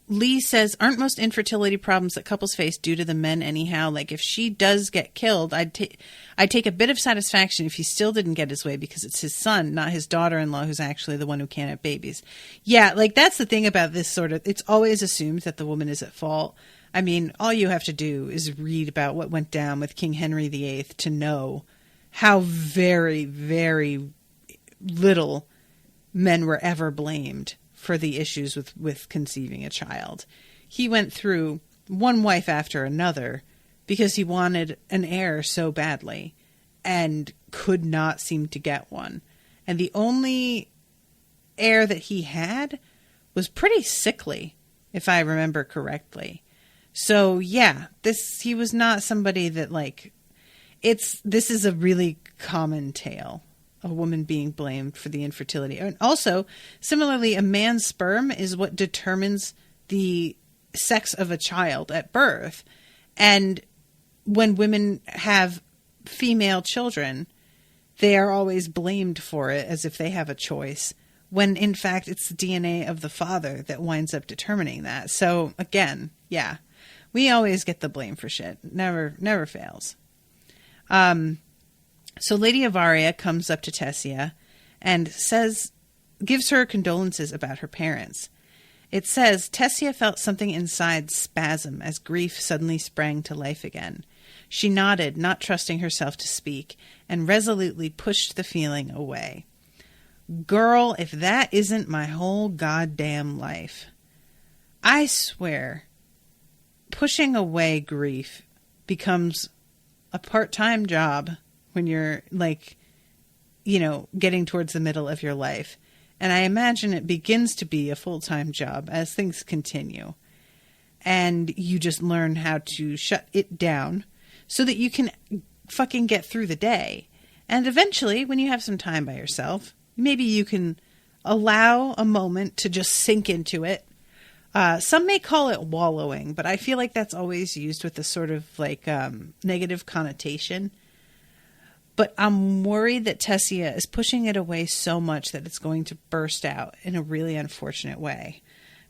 Lee says, aren't most infertility problems that couples face due to the men anyhow? Like, if she does get killed, I'd take a bit of satisfaction if he still didn't get his way, because it's his son, not his daughter-in-law, who's actually the one who can't have babies. Yeah, like, that's the thing about this sort of, it's always assumed that the woman is at fault. I mean, all you have to do is read about what went down with King Henry VIII to know how very, very little men were ever blamed for the issues with conceiving a child. He went through one wife after another because he wanted an heir so badly and could not seem to get one. And the only heir that he had was pretty sickly, if I remember correctly. So yeah, he was not somebody that this is a really common tale. A woman being blamed for the infertility. And also, similarly, a man's sperm is what determines the sex of a child at birth. And when women have female children, they are always blamed for it as if they have a choice, when in fact it's the DNA of the father that winds up determining that. So again, yeah, we always get the blame for shit. Never fails. So Lady Avaria comes up to Tessia and gives her condolences about her parents. It says, Tessia felt something inside spasm as grief suddenly sprang to life again. She nodded, not trusting herself to speak, and resolutely pushed the feeling away. Girl, if that isn't my whole goddamn life. I swear, pushing away grief becomes a part-time job when you're getting towards the middle of your life. And I imagine it begins to be a full-time job as things continue. And you just learn how to shut it down so that you can fucking get through the day. And eventually, when you have some time by yourself, maybe you can allow a moment to just sink into it. Some may call it wallowing, but I feel like that's always used with a sort of negative connotation. But I'm worried that Tessia is pushing it away so much that it's going to burst out in a really unfortunate way,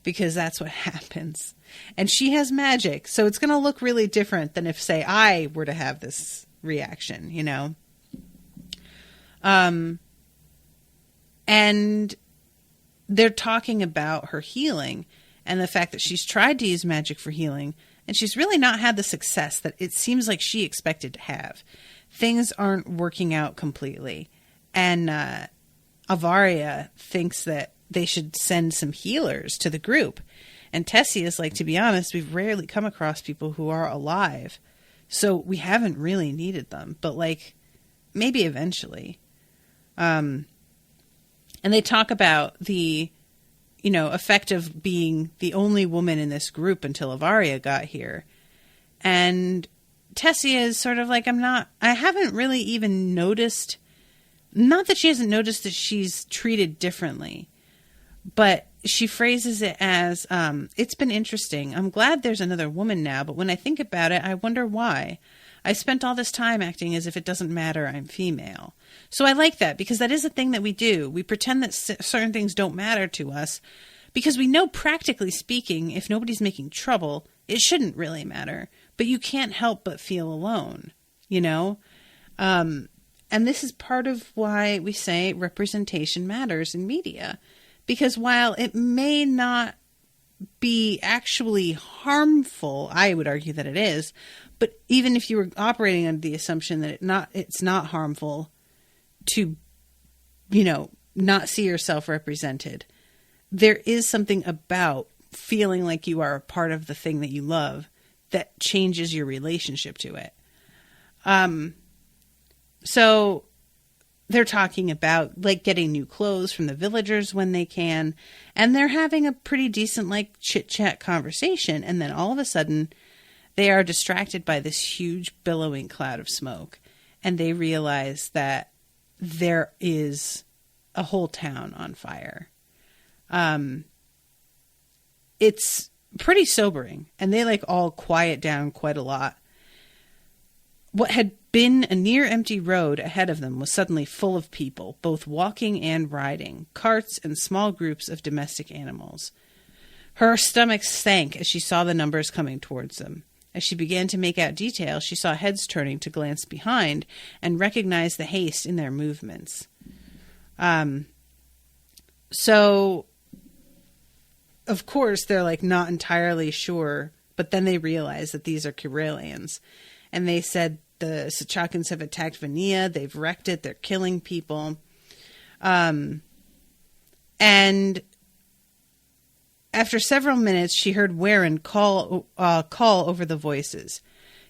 because that's what happens. And she has magic, so it's going to look really different than if, say, I were to have this reaction, you know? And they're talking about her healing and the fact that she's tried to use magic for healing, and she's really not had the success that it seems like she expected to have. Things aren't working out completely. And Avaria thinks that they should send some healers to the group. And Tessie is like, to be honest, we've rarely come across people who are alive. So we haven't really needed them. But, like, maybe eventually. And they talk about the, you know, effect of being the only woman in this group until Avaria got here. And Tessia is sort of like, I haven't really even noticed, not that she hasn't noticed that she's treated differently, but she phrases it as, it's been interesting. I'm glad there's another woman now, but when I think about it, I wonder why. I spent all this time acting as if it doesn't matter I'm female. So I like that, because that is a thing that we do. We pretend that certain things don't matter to us because we know, practically speaking, if nobody's making trouble, it shouldn't really matter. But you can't help but feel alone, you know? And this is part of why we say representation matters in media. Because while it may not be actually harmful, I would argue that it is, but even if you were operating under the assumption that it's not harmful to, you know, not see yourself represented, there is something about feeling like you are a part of the thing that you love that changes your relationship to it. So they're talking about, like, getting new clothes from the villagers when they can, and they're having a pretty decent, like, chit-chat conversation, and then all of a sudden they are distracted by this huge billowing cloud of smoke, and they realize that there is a whole town on fire. It's pretty sobering, and they, like, all quiet down quite a lot. What had been a near empty road ahead of them was suddenly full of people, both walking and riding, carts and small groups of domestic animals. Her stomach sank as she saw the numbers coming towards them. As she began to make out details, she saw heads turning to glance behind and recognized the haste in their movements. So, of course, they're, like, not entirely sure, but then they realize that these are Kiralians. And they said the Sachakans have attacked Vania, they've wrecked it, they're killing people. And after several minutes, she heard Warren call over the voices.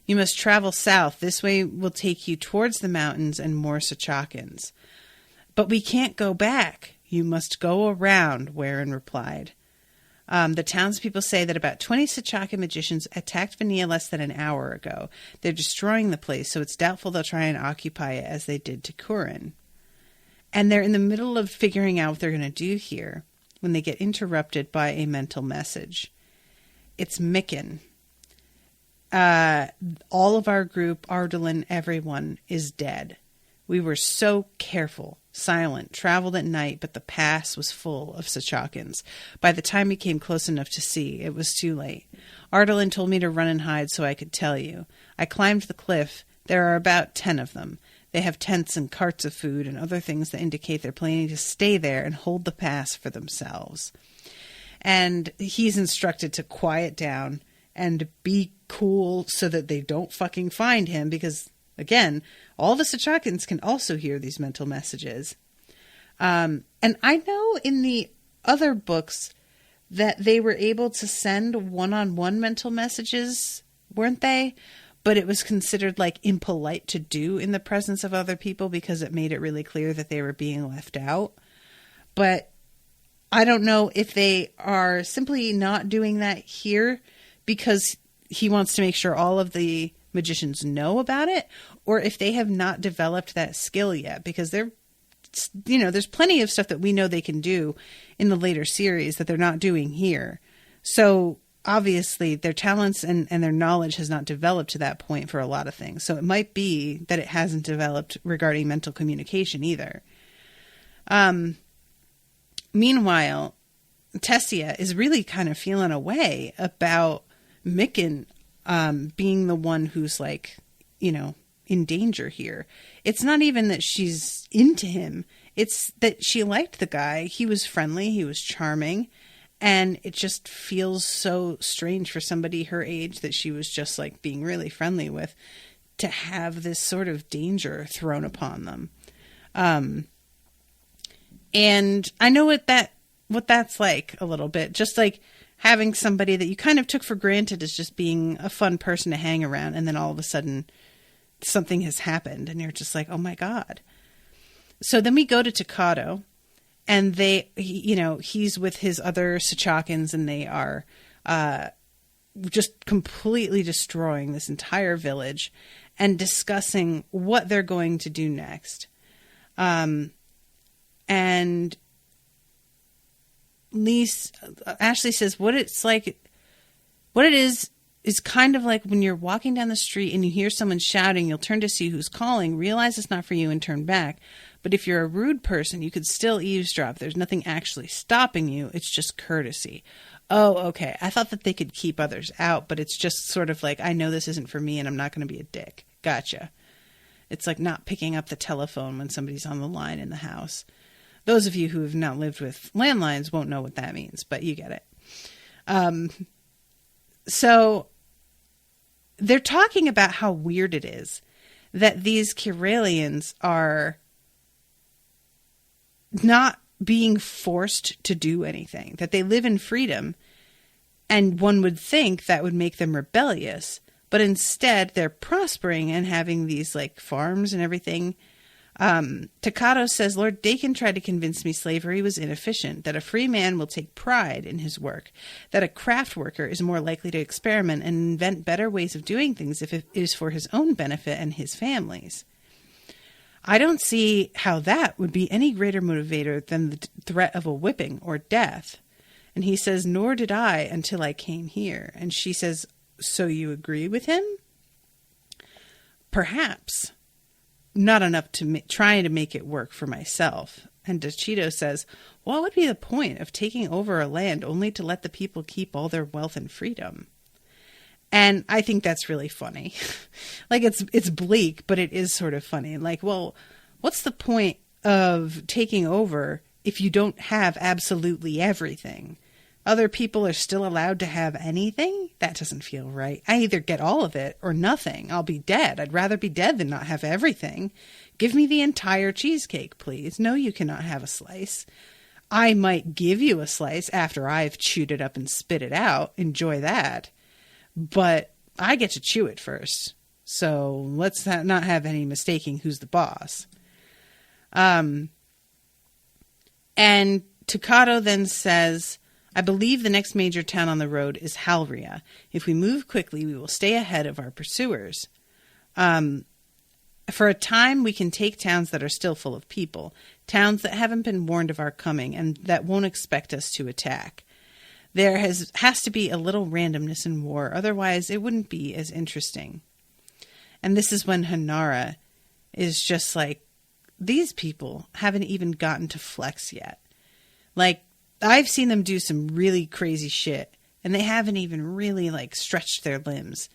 You must travel south. This way will take you towards the mountains and more Sachakans. But we can't go back. You must go around, Warren replied. The townspeople say that about 20 Sachakan magicians attacked Vania less than an hour ago. They're destroying the place, so it's doubtful they'll try and occupy it as they did to Kurin. And they're in the middle of figuring out what they're going to do here when they get interrupted by a mental message. It's Mikan. All of our group, Ardalin, everyone, is dead. We were so careful, silent, traveled at night, but the pass was full of Sachakans. By the time we came close enough to see, it was too late. Ardalin told me to run and hide so I could tell you. I climbed the cliff. There are about 10 of them. They have tents and carts of food and other things that indicate they're planning to stay there and hold the pass for themselves. And he's instructed to quiet down and be cool so that they don't fucking find him, because, again, all the Sachakans can also hear these mental messages. And I know in the other books that they were able to send one-on-one mental messages, weren't they? But it was considered, like, impolite to do in the presence of other people because it made it really clear that they were being left out. But I don't know if they are simply not doing that here because he wants to make sure all of the magicians know about it, or if they have not developed that skill yet, because there's plenty of stuff that we know they can do in the later series that they're not doing here. So obviously their talents and their knowledge has not developed to that point for a lot of things. So it might be that it hasn't developed regarding mental communication either. Meanwhile, Tessia is really kind of feeling a way about Mikken being the one who's like, you know, in danger here. It's not even that she's into him. It's that she liked the guy. He was friendly. He was charming. And it just feels so strange for somebody her age that she was just like being really friendly with to have this sort of danger thrown upon them. And I know what that's like a little bit, just like having somebody that you kind of took for granted as just being a fun person to hang around. And then all of a sudden something has happened and you're just like, oh my God. So then we go to Takado. And he's with his other Sachakans, and they are just completely destroying this entire village and discussing what they're going to do next. And Ashleigh says what it is kind of like when you're walking down the street and you hear someone shouting, you'll turn to see who's calling, realize it's not for you, and turn back. But if you're a rude person, you could still eavesdrop. There's nothing actually stopping you. It's just courtesy. Oh, okay. I thought that they could keep others out, but it's just sort of like, I know this isn't for me and I'm not going to be a dick. Gotcha. It's like not picking up the telephone when somebody's on the line in the house. Those of you who have not lived with landlines won't know what that means, but you get it. So they're talking about how weird it is that these Kiralians are not being forced to do anything, that they live in freedom, and one would think that would make them rebellious, but instead they're prospering and having these like farms and everything. Takado says, Lord Dakin tried to convince me slavery was inefficient, that a free man will take pride in his work, that a craft worker is more likely to experiment and invent better ways of doing things if it is for his own benefit and his family's. I don't see how that would be any greater motivator than the threat of a whipping or death. And he says, nor did I until I came here. And she says, so you agree with him? Perhaps. Not enough to trying to make it work for myself. And Dachido says, what would be the point of taking over a land only to let the people keep all their wealth and freedom? And I think that's really funny. Like it's bleak, but it is sort of funny. Like, well, what's the point of taking over if you don't have absolutely everything? Other people are still allowed to have anything? That doesn't feel right. I either get all of it or nothing. I'll be dead. I'd rather be dead than not have everything. Give me the entire cheesecake, please. No, you cannot have a slice. I might give you a slice after I've chewed it up and spit it out. Enjoy that. But I get to chew it first. So let's not have any mistaking who's the boss. And Takado then says, I believe the next major town on the road is Halria. If we move quickly, we will stay ahead of our pursuers. For a time, we can take towns that are still full of people, towns that haven't been warned of our coming and that won't expect us to attack. There has to be a little randomness in war, otherwise it wouldn't be as interesting. And this is when Hanara is just like, these people haven't even gotten to flex yet. Like, I've seen them do some really crazy shit, and they haven't even really, like, stretched their limbs.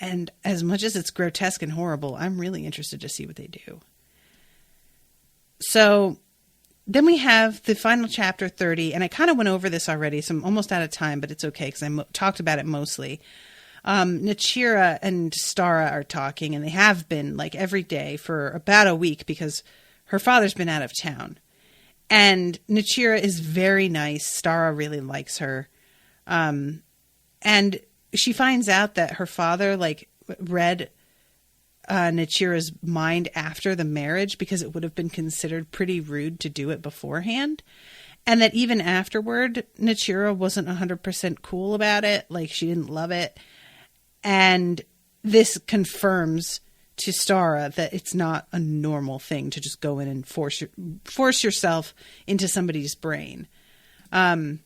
And as much as it's grotesque and horrible, I'm really interested to see what they do. So then we have the final chapter 30, and I kind of went over this already, so I'm almost out of time, but it's okay because I talked about it mostly. Nichira and Stara are talking, and they have been like every day for about a week because her father's been out of town. And Nichira is very nice. Stara really likes her. And she finds out that her father like read Nichira's mind after the marriage because it would have been considered pretty rude to do it beforehand. And that even afterward, Nichira wasn't 100% cool about it. Like, she didn't love it. And this confirms to Stara that it's not a normal thing to just go in and force yourself into somebody's brain. And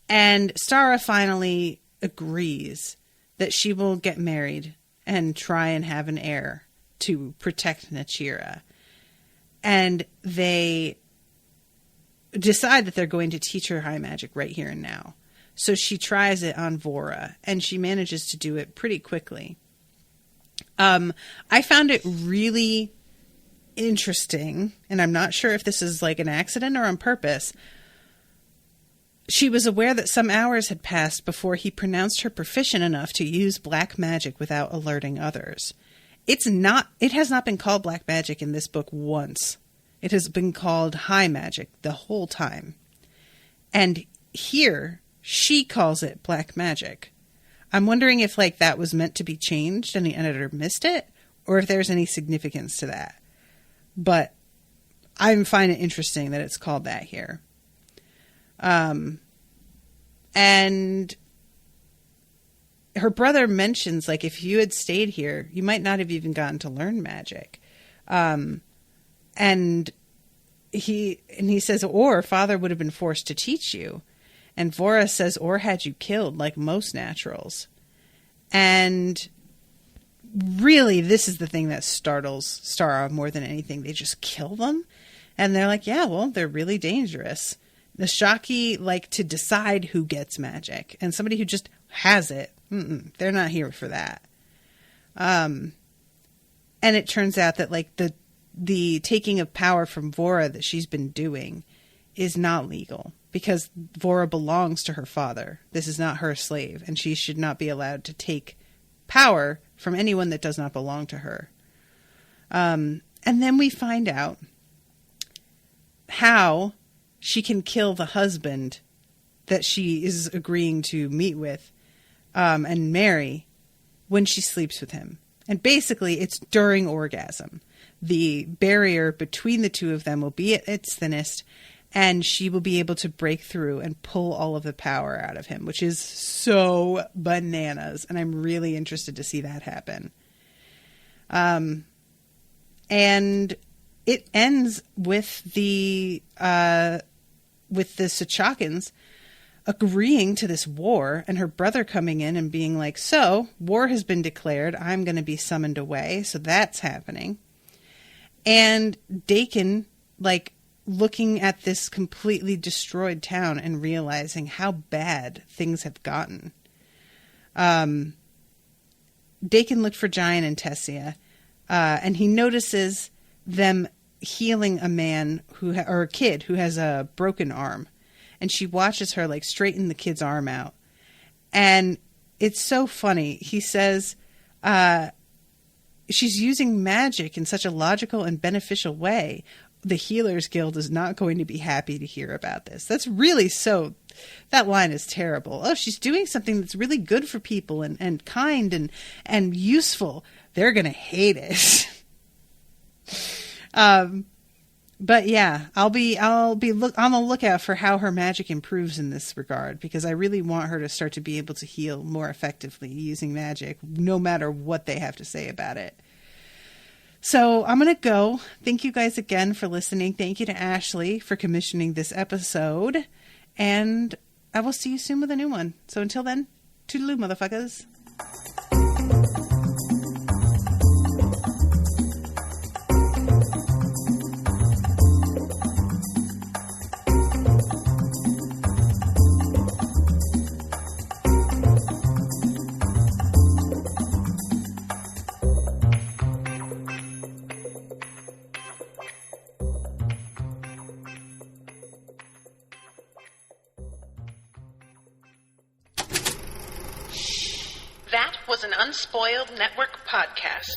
Stara finally agrees that she will get married and try and have an heir to protect Nachira. And they decide that they're going to teach her high magic right here and now. So she tries it on Vora, and she manages to do it pretty quickly. I found it really interesting, and I'm not sure if this is like an accident or on purpose. She was aware that some hours had passed before he pronounced her proficient enough to use black magic without alerting others. It has not been called black magic in this book once. It has been called high magic the whole time. And here, she calls it black magic. I'm wondering if like that was meant to be changed and the editor missed it, or if there's any significance to that. But I find it interesting that it's called that here. And her brother mentions, like, if you had stayed here, you might not have even gotten to learn magic. And he says, or father would have been forced to teach you. And Vora says, or had you killed, like most naturals. And really, this is the thing that startles Stara more than anything. They just kill them. And they're like, yeah, well, they're really dangerous. The Shaki like to decide who gets magic. And somebody who just has it, they're not here for that. And it turns out that like the taking of power from Vora that she's been doing is not legal. Because Vora belongs to her father. This is not her slave, and she should not be allowed to take power from anyone that does not belong to her. And then we find out how she can kill the husband that she is agreeing to meet with and marry when she sleeps with him. And basically, it's during orgasm. The barrier between the two of them will be at its thinnest, and she will be able to break through and pull all of the power out of him, which is so bananas. And I'm really interested to see that happen. And it ends with the Sachakans agreeing to this war, and her brother coming in and being like, so, war has been declared. I'm going to be summoned away. So that's happening. And Dakin, like, looking at this completely destroyed town and realizing how bad things have gotten. Dakin looked for Giant and Tessia, and he notices them healing a man or a kid who has a broken arm. And she watches her like straighten the kid's arm out. And it's so funny. He says, she's using magic in such a logical and beneficial way. The Healers Guild is not going to be happy to hear about this. That's really so... That line is terrible. Oh, she's doing something that's really good for people and kind and useful. They're going to hate it. But yeah, I'll be on the lookout for how her magic improves in this regard, because I really want her to start to be able to heal more effectively using magic, no matter what they have to say about it. So I'm going to go. Thank you guys again for listening. Thank you to Ashleigh for commissioning this episode. And I will see you soon with a new one. So until then, toodaloo, motherfuckers. That was an Unspoiled Network podcast.